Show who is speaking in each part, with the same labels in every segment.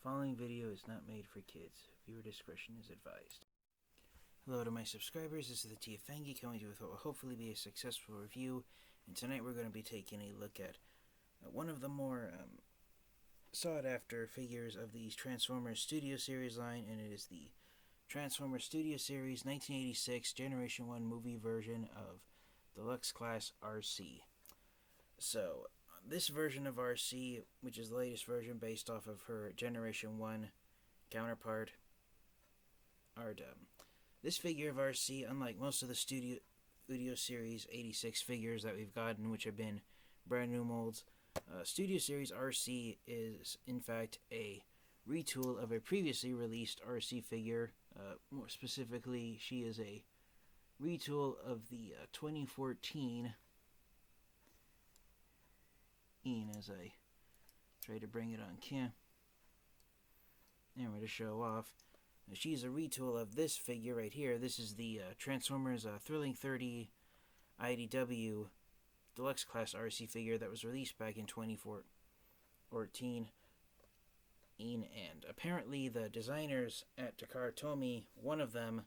Speaker 1: following video is not made for kids. Viewer discretion is advised. Hello to my subscribers, this is the Tiafangi coming to you with what will hopefully be a successful review. And tonight we're going to be taking a look at one of the more sought-after figures of the Transformers Studio Series line, and it is the Transformers Studio Series 1986 Generation 1 movie version of Deluxe Class Arcee. So, this version of Arcee, which is the latest version based off of her Generation 1 counterpart, this figure of Arcee, unlike most of the Studio Series 86 figures that we've gotten, which have been brand new molds, Studio Series Arcee is, in fact, a retool of a previously released Arcee figure. More specifically, she is a retool of the 2014, as I try to bring it on camera to show off. She's a retool of this figure right here. This is the Transformers Thrilling 30 IDW Deluxe Class Arcee figure that was released back in 2014. And apparently the designers at Takara Tomy, one of them,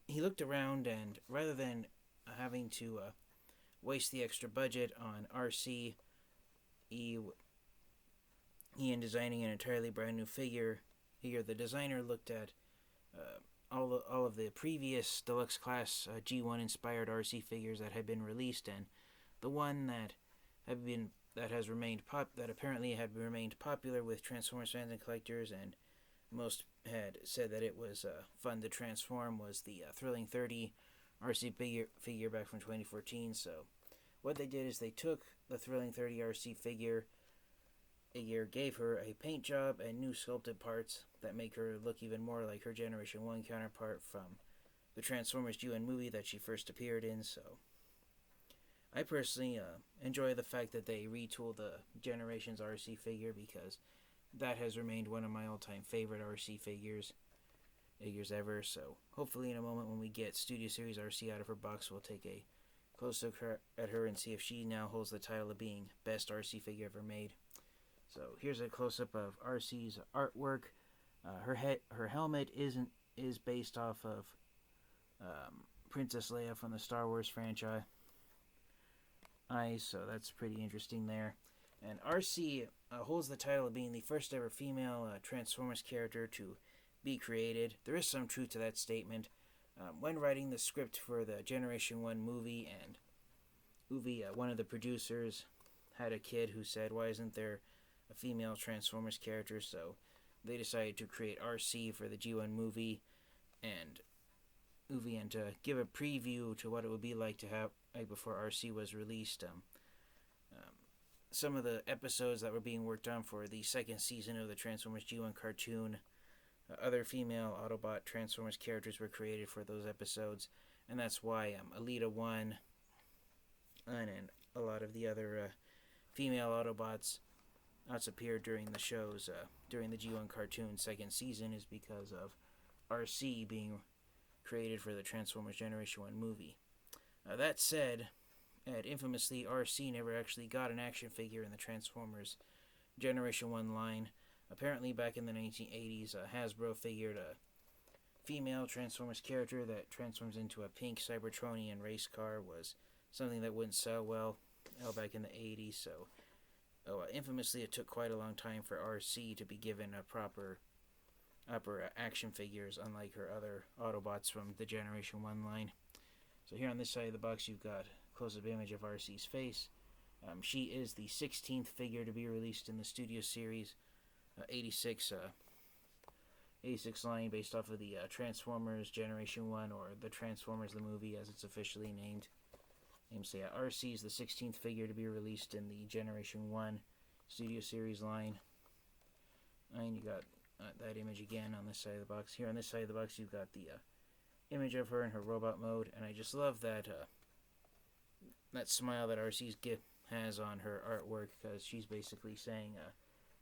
Speaker 1: he looked around, and rather than having to waste the extra budget on Arcee, he in designing an entirely brand new figure, the designer looked at all of the previous Deluxe Class G1 inspired Arcee figures that had been released, and the one that apparently had remained popular with Transformers fans and collectors, and most had said that it was fun to transform, was the Thrilling 30 Arcee figure back from 2014. So what they did is they took the Thrilling 30 Arcee figure, gave her a paint job and new sculpted parts that make her look even more like her Generation 1 counterpart from the Transformers G1 movie that she first appeared in. So I personally enjoy the fact that they retooled the Generations Arcee figure, because that has remained one of my all-time favorite Arcee figures ever. So hopefully in a moment when we get Studio Series Arcee out of her box, we'll take a close look at her and see if she now holds the title of being best Arcee figure ever made. So here's a close-up of Arcee's artwork. Her helmet is based off of Princess Leia from the Star Wars franchise. So that's pretty interesting there. And Arcee holds the title of being the first ever female Transformers character to be created. There is some truth to that statement. When writing the script for the Generation 1 movie, and one of the producers had a kid who said, "Why isn't there a female Transformers character?" So they decided to create Arcee for the G1 movie, and to give a preview to what it would be like to have before Arcee was released. Some of the episodes that were being worked on for the second season of the Transformers G1 cartoon, other female Autobot Transformers characters were created for those episodes, and that's why Alita 1 and a lot of the other female Autobots appeared during the shows, during the G1 cartoon second season, is because of Arcee being created for the Transformers Generation 1 movie. That said, infamously, Arcee never actually got an action figure in the Transformers Generation 1 line. Apparently, back in the 1980s, Hasbro figured a female Transformers character that transforms into a pink Cybertronian race car was something that wouldn't sell well back in the 80s. So, infamously, it took quite a long time for Arcee to be given a proper action figures, unlike her other Autobots from the Generation 1 line. So here on this side of the box, you've got a close-up image of Arcee's face. She is the 16th figure to be released in the Studio Series 86 line, based off of the Transformers Generation 1, or the Transformers the movie as it's officially named. Arcee is the 16th figure to be released in the Generation 1 Studio Series line. And you got that image again on this side of the box. Here on this side of the box, you've got the image of her in her robot mode, and I just love that smile that Arcee has on her artwork, because she's basically saying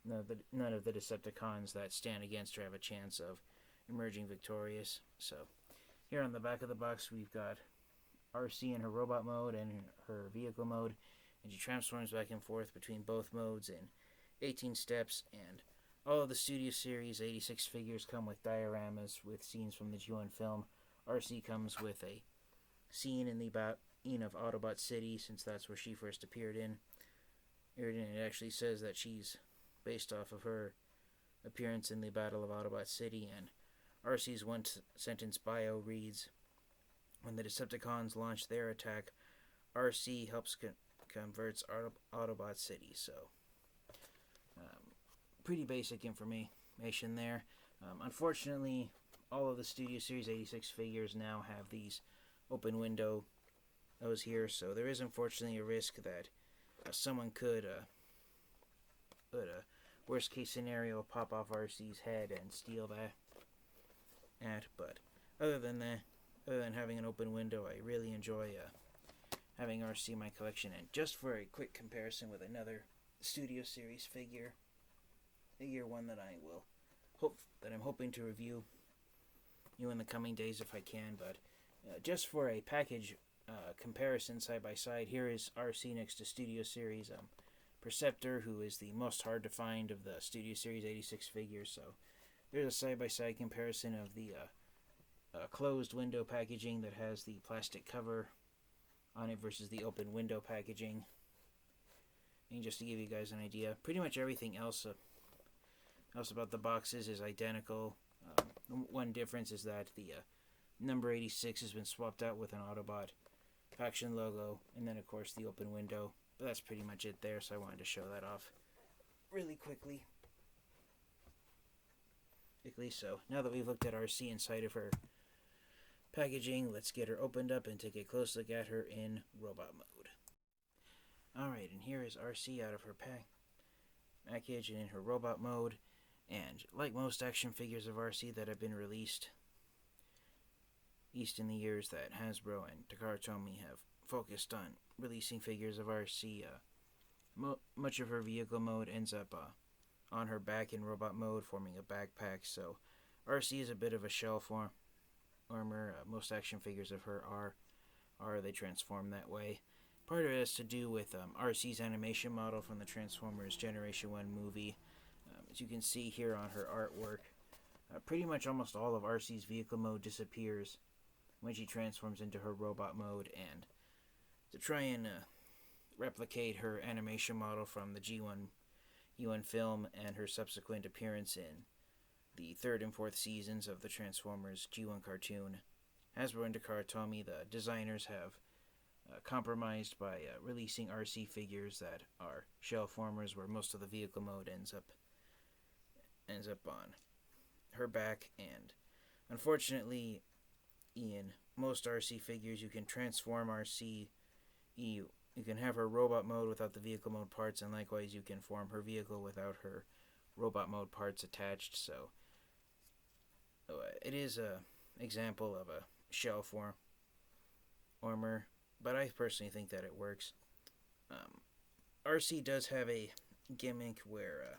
Speaker 1: none of the Decepticons that stand against her have a chance of emerging victorious. So here on the back of the box, we've got Arcee in her robot mode and her vehicle mode, and she transforms back and forth between both modes in 18 steps, and All of the Studio Series 86 figures come with dioramas with scenes from the G1 film. Arcee comes with a scene in the of Autobot City, since that's where she first appeared in. It actually says that she's based off of her appearance in the Battle of Autobot City, and Arcee's one-sentence bio reads, "When the Decepticons launch their attack, Arcee helps converts Autobot City." So, pretty basic information there. Unfortunately, all of the Studio Series 86 figures now have these open windows here, so there is unfortunately a risk that someone could, worst case scenario, pop off Arcee's head and steal that. But other than having an open window, I really enjoy having Arcee in my collection. And just for a quick comparison with another Studio Series figure one that I'm hoping to review in the coming days if I can. But just for a package comparison side by side, here is Arcee next to Studio Series Perceptor, who is the most hard to find of the Studio Series 86 figures. So there's a side by side comparison of the closed window packaging that has the plastic cover on it versus the open window packaging. And just to give you guys an idea, pretty much everything else about the boxes is identical. One difference is that the number 86 has been swapped out with an Autobot faction logo, and then of course the open window. But that's pretty much it there, so I wanted to show that off really quickly. So now that we've looked at Arcee inside of her packaging, let's get her opened up and take a close look at her in robot mode. Alright, and here is Arcee out of her package and in her robot mode. And like most action figures of Arcee that have been released in the years that Hasbro and Takara Tomy have focused on releasing figures of Arcee, much of her vehicle mode ends up on her back in robot mode, forming a backpack. So Arcee is a bit of a shell armor. Most action figures of her are they transform that way. Part of it has to do with Arcee's animation model from the Transformers Generation 1 movie. As you can see here on her artwork, pretty much almost all of Arcee's vehicle mode disappears when she transforms into her robot mode, and to try and replicate her animation model from the G1 film and her subsequent appearance in the 3rd and 4th seasons of the Transformers G1 cartoon, Hasbro and Takara Tomy, the designers, have compromised by releasing Arcee figures that are shell formers, where most of the vehicle mode ends up on her back. And unfortunately, in most Arcee figures, you can transform Arcee. You can have her robot mode without the vehicle mode parts, and likewise you can form her vehicle without her robot mode parts attached. So it is a example of a shell armor, but I personally think that it works. Arcee does have a gimmick where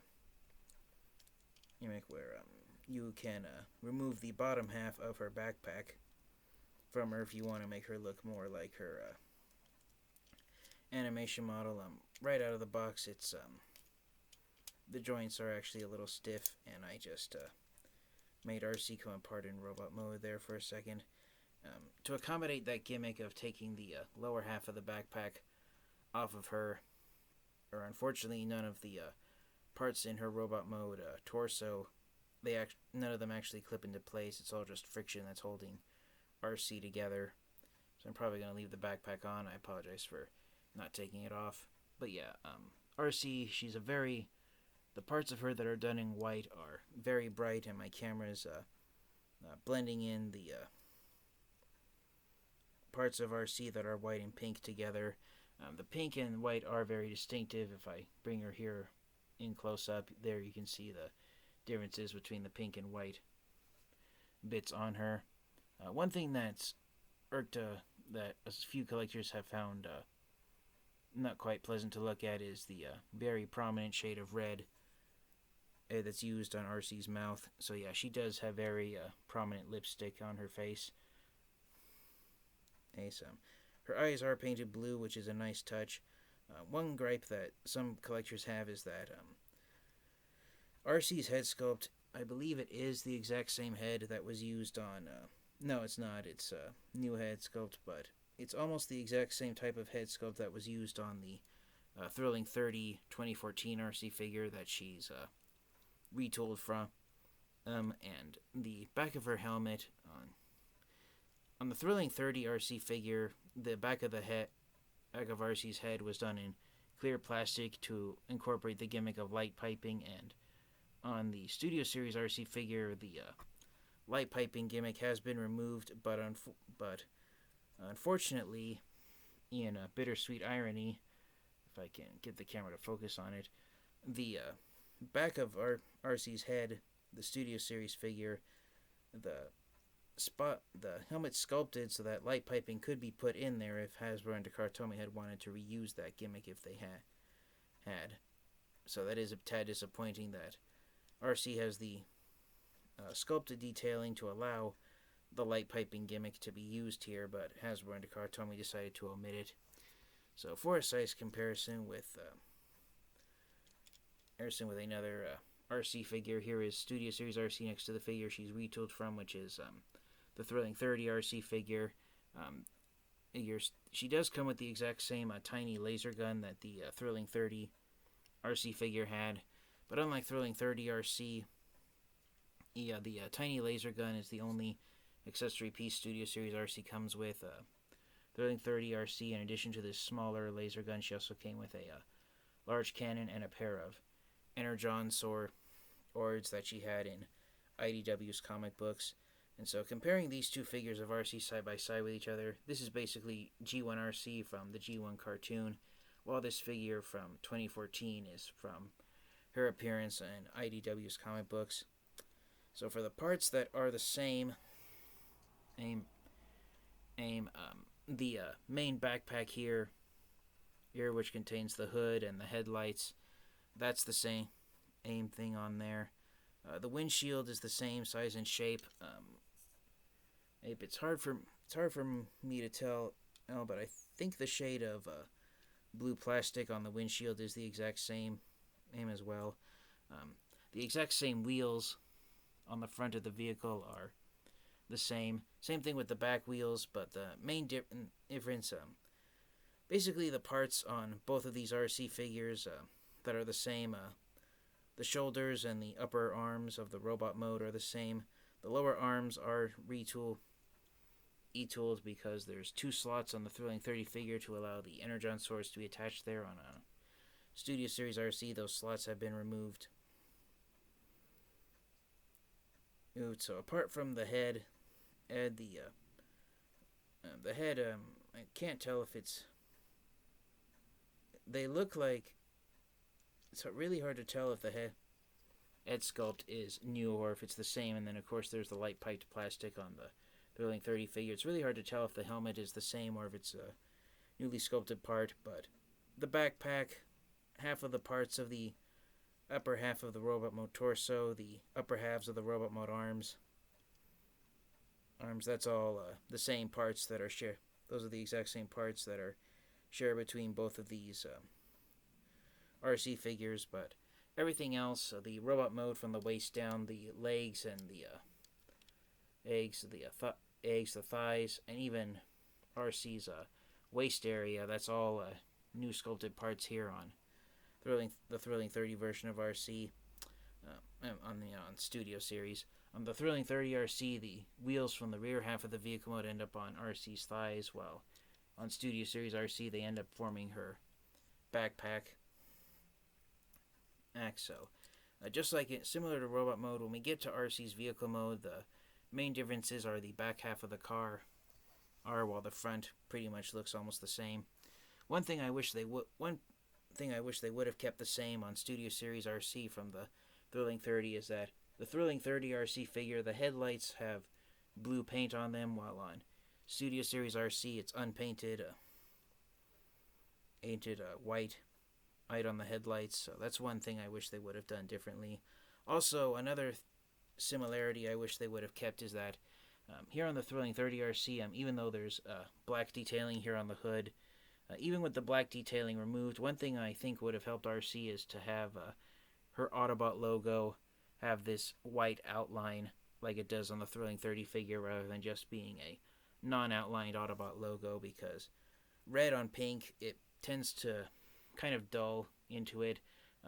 Speaker 1: you can remove the bottom half of her backpack from her if you want to make her look more like her animation model. Right out of the box, it's the joints are actually a little stiff, and I just made Arcee come apart in robot mode there for a second. To accommodate that gimmick of taking the lower half of the backpack off of her, or unfortunately none of the parts in her robot mode torso, none of them actually clip into place. It's all just friction that's holding Arcee together. So I'm probably going to leave the backpack on. I apologize for not taking it off. But yeah, Arcee, the parts of her that are done in white are very bright, and my camera is blending in the parts of Arcee that are white and pink together. The pink and white are very distinctive. If I bring her here in close up, there you can see the differences between the pink and white bits on her. One thing that's irked that a few collectors have found not quite pleasant to look at is the very prominent shade of red that's used on Arcee's mouth. So yeah, she does have very prominent lipstick on her face. Her eyes are painted blue, which is a nice touch. One gripe that some collectors have is that Arcee's head sculpt, I believe it is the exact same head that was used on... no, it's not. It's a new head sculpt, but it's almost the exact same type of head sculpt that was used on the Thrilling 30 2014 Arcee figure that she's retooled from. And the back of her helmet on the Thrilling 30 Arcee figure, the back of Arcee's head was done in clear plastic to incorporate the gimmick of light piping, and on the Studio Series Arcee figure, the light piping gimmick has been removed, but unfortunately, in a bittersweet irony, if I can get the camera to focus on it, the back of Arcee's head, the Studio Series figure, the helmet sculpted so that light piping could be put in there if Hasbro and Takara had wanted to reuse that gimmick if they had. So that is a tad disappointing that Arcee has the sculpted detailing to allow the light piping gimmick to be used here, but Hasbro and Takara decided to omit it. So for a size comparison with another Arcee figure, here is Studio Series Arcee next to the figure she's retooled from, which is the Thrilling 30 Arcee figure. She does come with the exact same tiny laser gun that the Thrilling 30 Arcee figure had, but unlike Thrilling 30 Arcee, the tiny laser gun is the only accessory piece Studio Series Arcee comes with. Thrilling 30 Arcee, in addition to this smaller laser gun, she also came with a large cannon and a pair of Energon swords that she had in IDW's comic books. And so comparing these two figures of Arcee side by side with each other, this is basically G1 Arcee from the G1 cartoon, while this figure from 2014 is from her appearance in IDW's comic books. So for the parts that are the same, the main backpack here, which contains the hood and the headlights, that's the same thing on there. The windshield is the same size and shape. It's hard for me to tell, but I think the shade of blue plastic on the windshield is the exact same as well. The exact same wheels on the front of the vehicle are the same. Same thing with the back wheels, but the main difference, basically the parts on both of these Arcee figures that are the same, the shoulders and the upper arms of the robot mode are the same. The lower arms are e-tooled because there's 2 slots on the Thrilling 30 figure to allow the Energon swords to be attached there. On a Studio Series Arcee, those slots have been removed. So apart from the head, the head, I can't tell if it's... They look like... It's really hard to tell if the head sculpt is new or if it's the same. And then, of course, there's the light-piped plastic on the Thrilling 30 figure. It's really hard to tell if the helmet is the same or if it's a newly sculpted part. But the backpack, half of the parts of the upper half of the robot mode torso, the upper halves of the robot mode arms, that's all the same parts that are shared. Those are the exact same parts that are shared between both of these Arcee figures, but everything else, the robot mode from the waist down, the legs and the the thighs, and even Arcee's waist area, that's all new sculpted parts here on the Thrilling 30 version of Arcee on Studio Series. On the Thrilling 30 Arcee, the wheels from the rear half of the vehicle mode end up on Arcee's thighs, while on Studio Series Arcee they end up forming her backpack. So, just like similar to robot mode, when we get to Arcee's vehicle mode, the main differences are the back half of the car, while the front pretty much looks almost the same. One thing I wish they would have kept the same on Studio Series Arcee from the Thrilling 30 is that the Thrilling 30 Arcee figure, the headlights have blue paint on them, while on Studio Series Arcee it's unpainted, painted white on the headlights. So that's one thing I wish they would have done differently. Also, another similarity I wish they would have kept is that here on the Thrilling 30 Arcee, even though there's black detailing here on the hood, even with the black detailing removed, one thing I think would have helped Arcee is to have her Autobot logo have this white outline like it does on the Thrilling 30 figure rather than just being a non-outlined Autobot logo, because red on pink, it tends to kind of dull into it.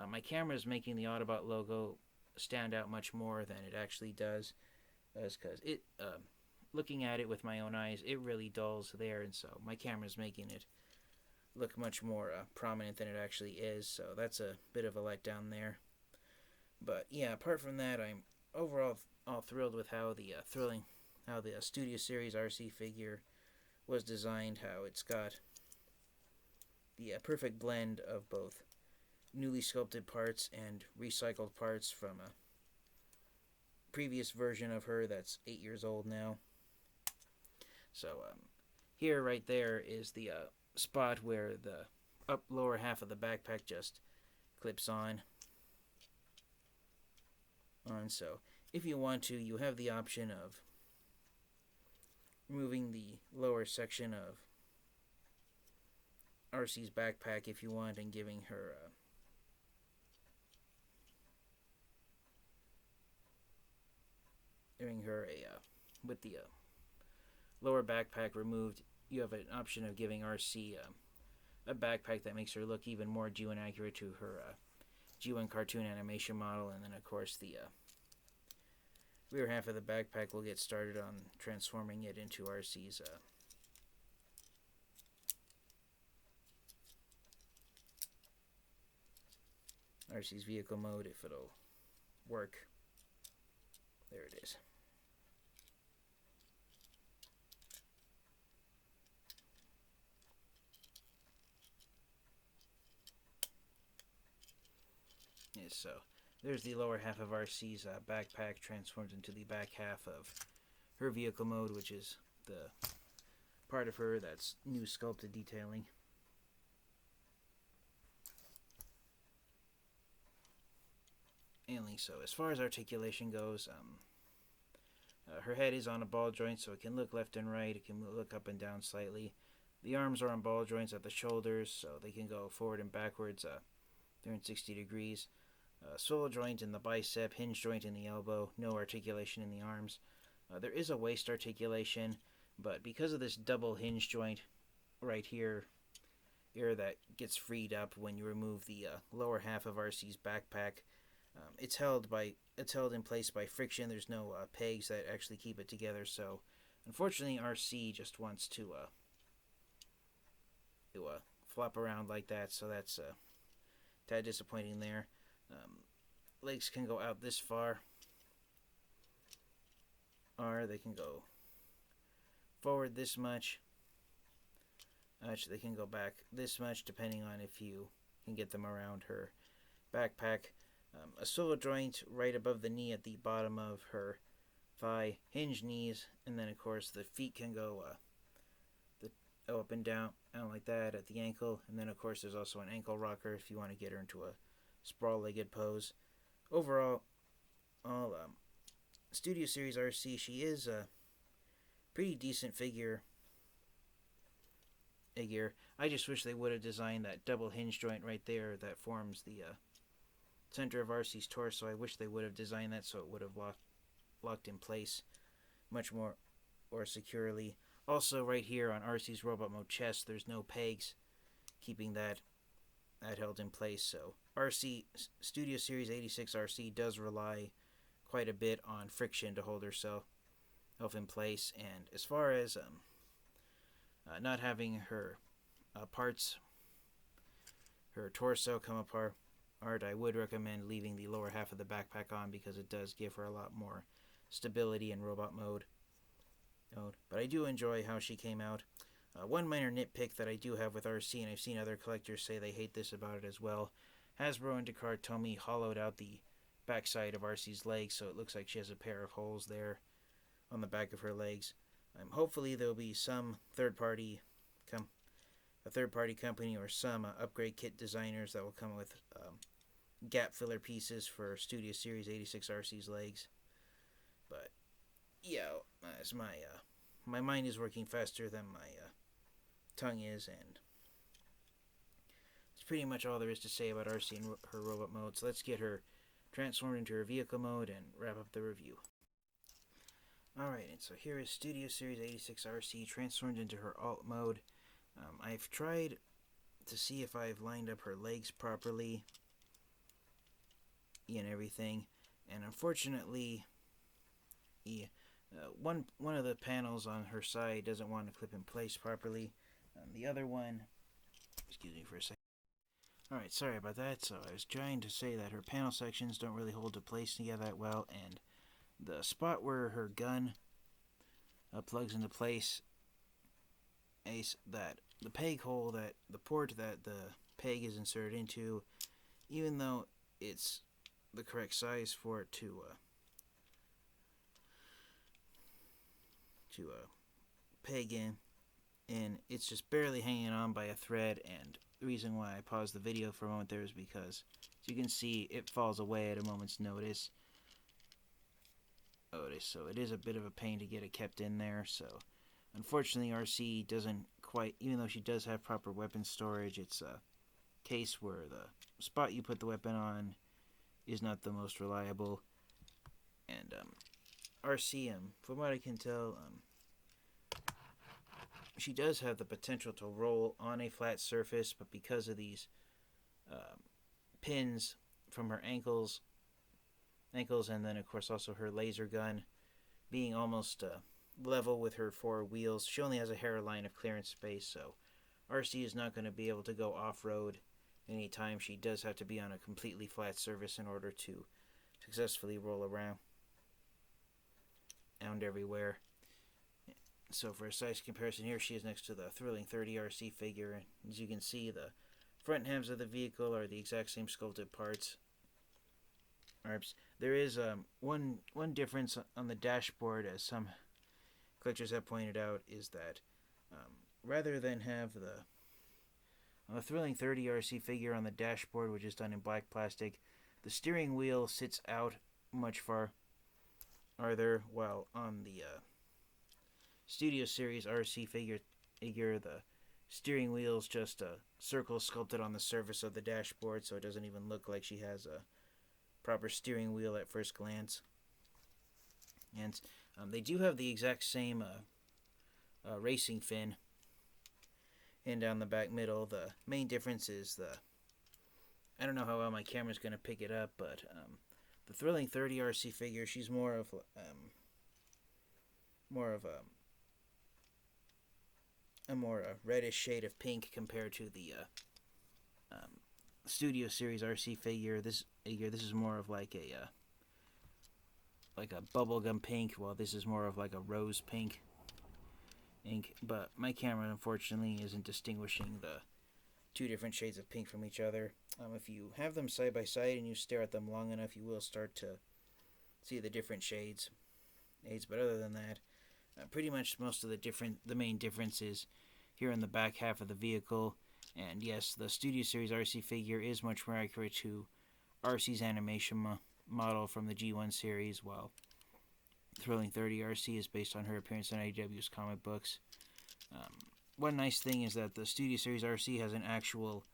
Speaker 1: My camera is making the Autobot logo stand out much more than it actually does, because it, looking at it with my own eyes, it really dulls there, and so my camera is making it look much more prominent than it actually is, so that's a bit of a letdown there. But yeah, apart from that, I'm overall all thrilled with how the Studio Series Arcee figure was designed, how it's got the perfect blend of both newly sculpted parts and recycled parts from a previous version of her that's 8 years old now. So here right there is the spot where the lower half of the backpack just clips on. So if you want to, you have the option of removing the lower section of Arcee's backpack if you want, and giving her with the lower backpack removed, you have an option of giving Arcee a backpack that makes her look even more G1 accurate to her G1 cartoon animation model, and then of course the rear half of the backpack will get started on transforming it into Arcee's vehicle mode, if it'll work. There it is. Yes, so there's the lower half of Arcee's backpack transformed into the back half of her vehicle mode, which is the part of her that's new sculpted detailing. Mainly so. As far as articulation goes, her head is on a ball joint, so it can look left and right. It can look up and down slightly. The arms are on ball joints at the shoulders, so they can go forward and backwards 360 degrees. Swivel joint in the bicep, hinge joint in the elbow, no articulation in the arms. There is a waist articulation, but because of this double hinge joint right here that gets freed up when you remove the lower half of Arcee's backpack, it's held in place by friction. There's no pegs that actually keep it together, so unfortunately Arcee just wants to flop around like that, so that's tad disappointing there. Legs can go out this far, or they can go forward this much. Actually, they can go back this much, depending on if you can get them around her backpack. A swivel joint right above the knee at the bottom of her thigh, hinge knees, and then of course the feet can go up and down like that at the ankle, and then of course there's also an ankle rocker if you want to get her into a sprawl-legged pose. Overall, all Studio Series Arcee, she is a pretty decent figure. I just wish they would have designed that double hinge joint right there that forms the center of Arcee's torso. I wish they would have designed that so it would have locked in place much more securely. Also, right here on Arcee's robot mode chest, there's no pegs keeping that held in place. So Arcee, Studio Series 86 Arcee does rely quite a bit on friction to hold herself in place. And as far as not having her parts, her torso come apart, I would recommend leaving the lower half of the backpack on, because it does give her a lot more stability in robot mode. But I do enjoy how she came out. One minor nitpick that I do have with Arcee, and I've seen other collectors say they hate this about it as well, Hasbro and Descartes Tomy hollowed out the backside of Arcee's legs, so it looks like she has a pair of holes there on the back of her legs. Hopefully there'll be some third-party company or some upgrade kit designers that will come with gap filler pieces for Studio Series 86 Arcee's legs. But yeah, as my mind is working faster than my tongue is, and that's pretty much all there is to say about Arcee and her robot mode. So let's get her transformed into her vehicle mode, and wrap up the review. Alright, and so here is Studio Series 86 Arcee transformed into her alt mode. I've tried to see if I've lined up her legs properly and everything, and unfortunately, one of the panels on her side doesn't want to clip in place properly. The other one, excuse me for a second. Alright, sorry about that. So I was trying to say that her panel sections don't really hold to place together that well, and the spot where her gun plugs into place, that the peg hole, that the port that the peg is inserted into, even though it's the correct size for it to peg in, and it's just barely hanging on by a thread. And the reason why I paused the video for a moment there is because, as you can see, it falls away at a moment's notice. So it is a bit of a pain to get it kept in there. So unfortunately, Arcee doesn't quite, even though she does have proper weapon storage, it's a case where the spot you put the weapon on is not the most reliable. And Arcee, from what I can tell, she does have the potential to roll on a flat surface, but because of these pins from her ankles, and then of course also her laser gun being almost level with her four wheels, she only has a hairline of clearance space. So Arcee is not going to be able to go off-road anytime. She does have to be on a completely flat surface in order to successfully roll around everywhere. So for a size comparison, here she is next to the Thrilling 30 Arcee figure, and as you can see, the front halves of the vehicle are the exact same sculpted parts. There is one difference on the dashboard, as some collectors have pointed out, is that rather than have the Thrilling 30 Arcee figure on the dashboard, which is done in black plastic, the steering wheel sits out much farther, while on the Studio Series Arcee figure, the steering wheel is just a circle sculpted on the surface of the dashboard, so it doesn't even look like she has a proper steering wheel at first glance. And they do have the exact same racing fin, and down the back middle. The main difference is I don't know how well my camera's going to pick it up, but the Thrilling 30 Arcee figure, she's more of a more reddish shade of pink compared to the Studio Series Arcee figure. This is more of like a bubblegum pink, while this is more of like a rose pink ink. But my camera unfortunately isn't distinguishing the two different shades of pink from each other. If you have them side by side and you stare at them long enough, you will start to see the different shades. But other than that, pretty much most of the main difference is here in the back half of the vehicle. And yes, the Studio Series Arcee figure is much more accurate to Arcee's animation model from the G1 series, while Thrilling 30 Arcee is based on her appearance in IDW's comic books. One nice thing is that the Studio Series Arcee has an actual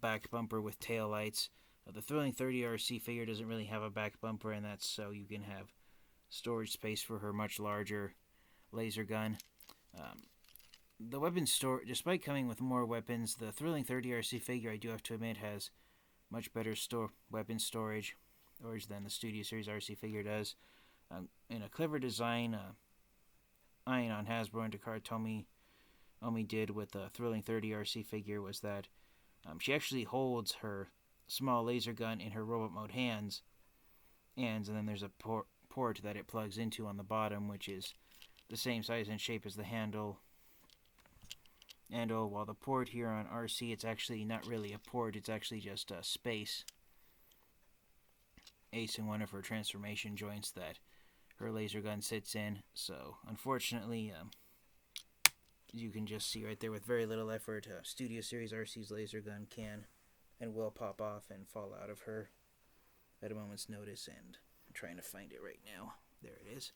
Speaker 1: back bumper with tail lights. The Thrilling 30 Arcee figure doesn't really have a back bumper, and that's so you can have storage space for her much larger laser gun. The weapon despite coming with more weapons, the Thrilling 30 Arcee figure, I do have to admit, has much better weapon storage than the Studio Series Arcee figure does. In a clever design, eyeing on Hasbro and Takara Tomy did with the Thrilling 30 Arcee figure was that she actually holds her small laser gun in her robot mode hands, and then there's a port that it plugs into on the bottom, which is the same size and shape as the handle. While the port here on Arcee, it's actually not really a port, it's actually just a space in one of her transformation joints that her laser gun sits in. So unfortunately, you can just see right there, with very little effort, Studio Series Arcee's laser gun can and will pop off and fall out of her at a moment's notice. And I'm trying to find it right now. There it is.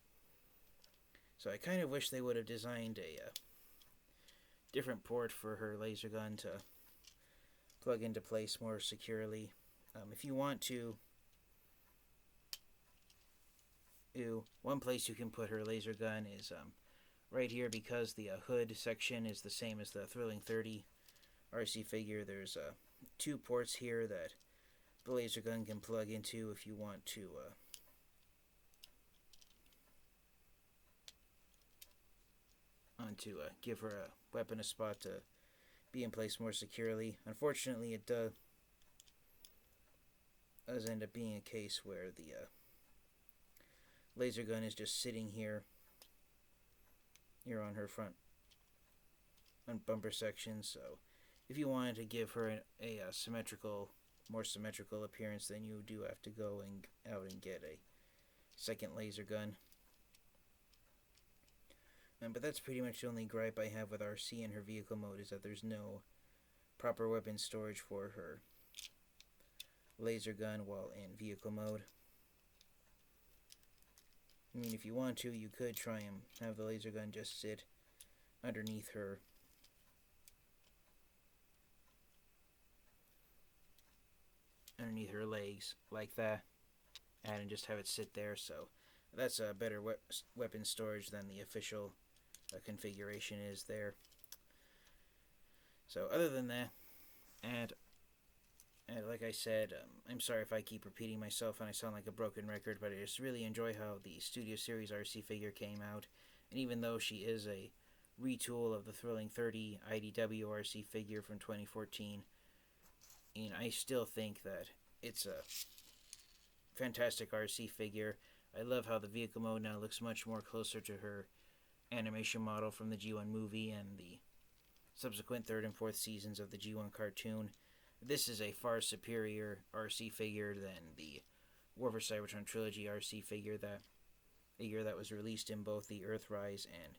Speaker 1: So I kind of wish they would have designed a different port for her laser gun to plug into place more securely. If you want to one place you can put her laser gun is right here, because the hood section is the same as the Thrilling 30 Arcee figure. There's 2 ports here that the laser gun can plug into if you want to give her a weapon a spot to be in place more securely. Unfortunately, it does end up being a case where the laser gun is just sitting here on her front bumper section. So if you wanted to give her a more symmetrical appearance, then you do have to go out and get a second laser gun. But that's pretty much the only gripe I have with Arcee and her vehicle mode, is that there's no proper weapon storage for her laser gun while in vehicle mode. I mean, if you want to, you could try and have the laser gun just sit underneath her legs like that, and just have it sit there. So that's a better weapon storage than the official configuration is there. So other than that, and like I said, I'm sorry if I keep repeating myself and I sound like a broken record, but I just really enjoy how the Studio Series Arcee figure came out. And even though she is a retool of the Thrilling 30 IDW Arcee figure from 2014, and I still think that it's a fantastic Arcee figure. I love how the vehicle mode now looks much more closer to her animation model from the G1 movie and the subsequent 3rd and 4th seasons of the G1 cartoon. This is a far superior Arcee figure than the War for Cybertron Trilogy Arcee figure that was released in both the Earthrise and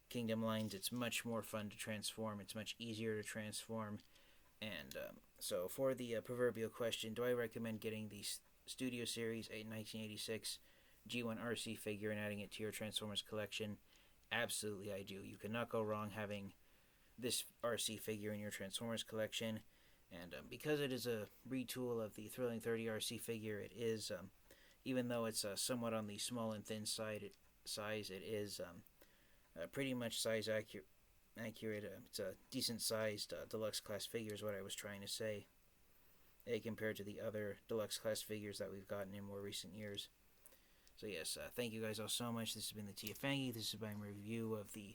Speaker 1: Kingdom lines. It's much more fun to transform. It's much easier to transform. And so for the proverbial question, do I recommend getting the Studio Series 1986 G1 Arcee figure and adding it to your Transformers collection? Absolutely, I do. You cannot go wrong having this Arcee figure in your Transformers collection. And because it is a retool of the Thrilling 30 Arcee figure, it is, even though it's somewhat on the small and thin size, it is pretty much size accurate. It's a decent sized deluxe class figure is what I was trying to say, compared to the other deluxe class figures that we've gotten in more recent years. So yes, thank you guys all so much. This has been the Tia Fangy. This has been my review of the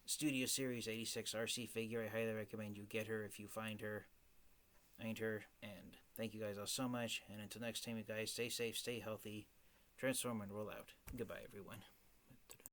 Speaker 1: Studio Series 86 Arcee figure. I highly recommend you get her if you find her. And thank you guys all so much. And until next time, you guys, stay safe, stay healthy, transform and roll out. Goodbye, everyone.